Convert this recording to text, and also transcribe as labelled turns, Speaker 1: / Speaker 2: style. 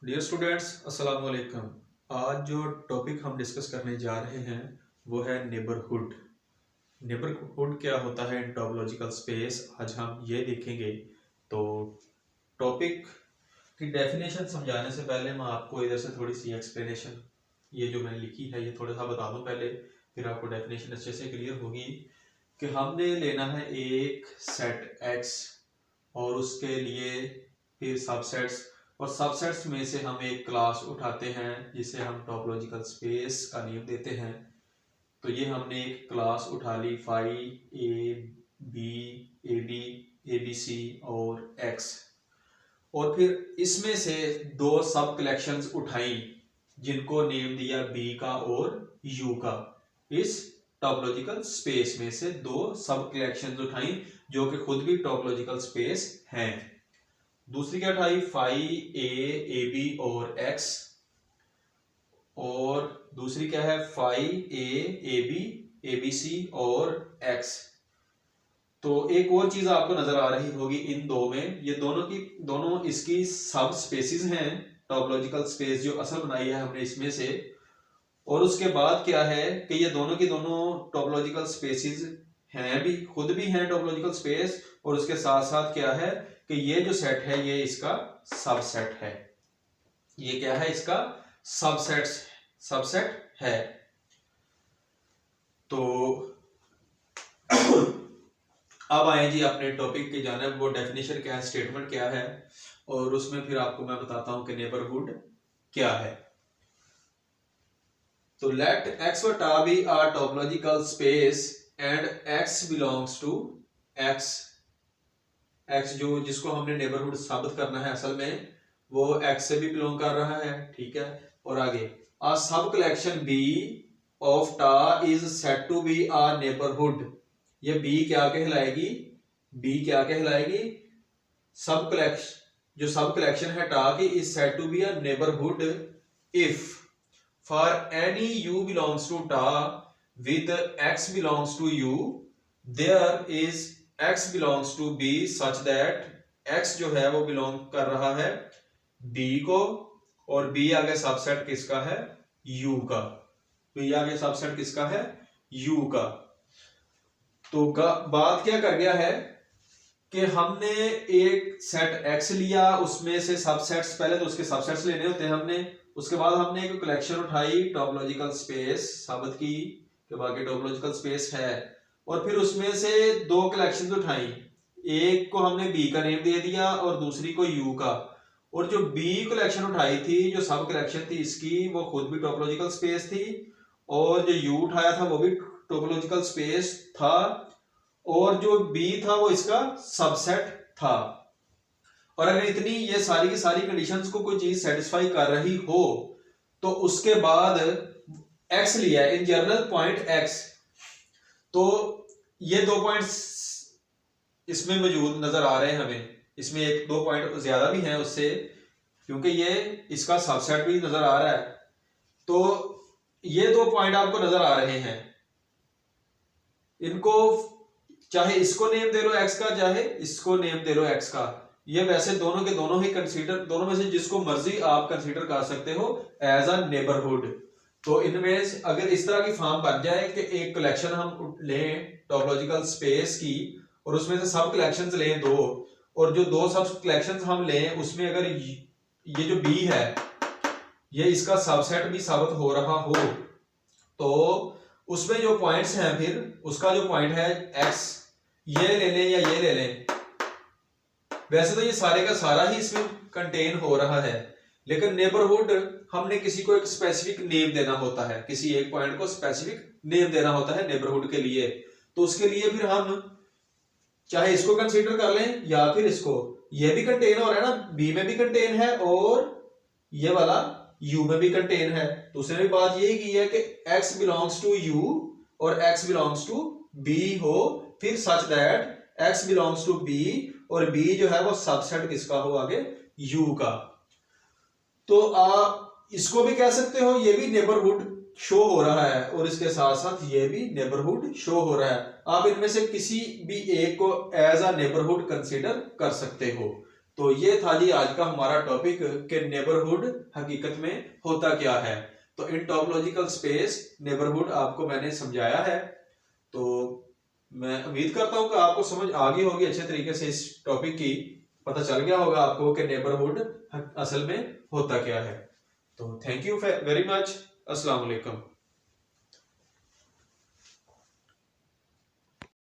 Speaker 1: Dear students, अस्सलाम वालेकुम। आज जो टॉपिक हम डिस्कस करने जा रहे हैं वो है नेबरहुड। नेबरहुड क्या होता है इन टॉपोलॉजिकल स्पेस, आज हम ये देखेंगे। तो टॉपिक की डेफिनेशन समझाने से पहले मैं आपको इधर से थोड़ी सी एक्सप्लेनेशन, ये जो मैंने लिखी है ये थोड़ा सा बता दूं पहले, फिर आपको डेफिनेशन अच्छे से क्लियर होगी। कि हमने लेना है एक सेट एक्स और उसके लिए फिर सबसेट्स, और सबसेट्स में से हम एक क्लास उठाते हैं जिसे हम टॉपोलॉजिकल स्पेस का नेम देते हैं। तो ये हमने एक क्लास उठा ली phi A B A B C और एक्स, और फिर इसमें से दो सब कलेक्शंस उठाई जिनको नेम दिया बी का और यू का। इस टॉपोलॉजिकल स्पेस में से दो सब कलेक्शंस उठाई जो कि खुद भी टॉपोलॉजिकल स्पेस हैं। दूसरी क्या उठाई, फाई ए बी और एक्स, और दूसरी क्या है फाई ए बी सी और एक्स। तो एक और चीज आपको नजर आ रही होगी इन दो में, ये दोनों इसकी सब स्पेसिस हैं। टॉपोलॉजिकल स्पेस जो असल बनाई है हमने इसमें से, और उसके बाद क्या है कि ये दोनों की दोनों टॉपोलॉजिकल स्पेसिस हैं, भी खुद भी हैं टॉपोलॉजिकल स्पेस, और उसके साथ साथ क्या है कि ये जो सेट है ये इसका सबसेट है। ये क्या है, इसका सबसेट है। तो अब आए जी अपने टॉपिक की जानिब। वो डेफिनेशन क्या है, स्टेटमेंट क्या है, और उसमें फिर आपको मैं बताता हूं कि नेबरहुड क्या है। तो लेट एक्स वटा be a topological space and X belongs to X. X जो जिसको हमने नेबरहुड साबित करना है असल में वो एक्स से भी बिलोंग कर रहा है, ठीक है। और आगे a subcollection B of tau is said to be a neighbourhood. ये बी क्या कहलाएगी, बी क्या कहलाएगी, सब कलेक्शन, जो सब कलेक्शन है टा की is said to be a neighbourhood if for any U belongs to tau with X belongs to U there is x belongs to b such that x जो है वो बिलोंग कर रहा है b को, और b आगे सबसेट किसका है, u का। b आगे सबसेट किसका है, u का। तो बात क्या कर गया है कि हमने एक सेट x लिया, उसमें से सबसेट्स, पहले तो उसके सबसेट्स लेने होते हैं हमने, उसके बाद हमने एक कलेक्शन उठाई टॉपोलॉजिकल स्पेस साबित की कि बाकी टॉपोलॉजिकल स्पेस है, और फिर उसमें से दो कलेक्शंस उठाई, एक को हमने बी का नेम दे दिया और दूसरी को यू का। और जो बी कलेक्शन उठाई थी, जो सब कलेक्शन थी इसकी, वो खुद भी टॉपोलॉजिकल स्पेस थी, और जो यू उठाया था वो भी टॉपोलॉजिकल स्पेस था, और जो बी था वो इसका सबसेट था। और अगर इतनी ये सारी की सारी कंडीशंस को कोई चीज सेटिस्फाई कर रही हो तो उसके बाद एक्स लिया इन जनरल पॉइंट एक्स, तो ये दो पॉइंट्स इसमें मौजूद नजर आ रहे हैं हमें। इसमें एक दो पॉइंट ज्यादा भी हैं उससे, क्योंकि ये इसका सबसेट भी नजर आ रहा है। तो ये दो पॉइंट आपको नजर आ रहे हैं, इनको चाहे इसको नेम दे लो एक्स का, चाहे इसको नेम दे लो एक्स का। ये वैसे दोनों के दोनों ही कंसीडर, दोनों में से जिसको मर्जी आप कंसीडर कर सकते हो एज अ नेबरहुड। तो इनमें अगर इस तरह की फॉर्म बन जाए कि एक कलेक्शन हम लें टॉपोलॉजिकल स्पेस की, और उसमें से सब कलेक्शंस लें दो, और जो दो सब कलेक्शंस हम लें उसमें अगर ये जो बी है ये इसका सबसेट भी साबित हो रहा हो, तो उसमें जो पॉइंट्स हैं फिर उसका जो पॉइंट है एक्स, ये ले लें या ये ले लें। वैसे तो ये सारे का सारा ही इसमें कंटेन हो रहा है, लेकिन नेबरहुड हमने किसी को एक स्पेसिफिक नेम देना होता है, किसी एक पॉइंट को स्पेसिफिक नेम देना होता है नेबरहुड के लिए। तो उसके लिए फिर हम चाहे इसको कंसीडर कर लें या फिर इसको, ये भी कंटेन हो रहा है ना, बी में भी कंटेन है और ये वाला यू में भी कंटेन है। तो उसने भी बात यही की है कि x बिलोंग्स टू यू और x बिलोंग्स टू b हो, फिर such that x belongs to b और b जो है वो सबसेट किसका हो, आगे u का। तो आप इसको भी कह सकते हो, ये भी नेबरहुड शो हो रहा है, और इसके साथ साथ ये भी नेबरहुड शो हो रहा है। आप इनमें से किसी भी एक को एज अ नेबरहुड कंसीडर कर सकते हो। तो ये था जी आज का हमारा टॉपिक कि नेबरहुड हकीकत में होता क्या है। तो इन टॉपोलॉजिकल स्पेस नेबरहुड आपको मैंने समझाया है। तो मैं उम्मीद करता हूं कि आपको समझ आ गई होगी अच्छे तरीके से इस टॉपिक की, पता चल गया होगा आपको कि नेबरहुड असल में होता क्या है। तो थैंक यू वेरी मच। अस्सलाम वालेकुम।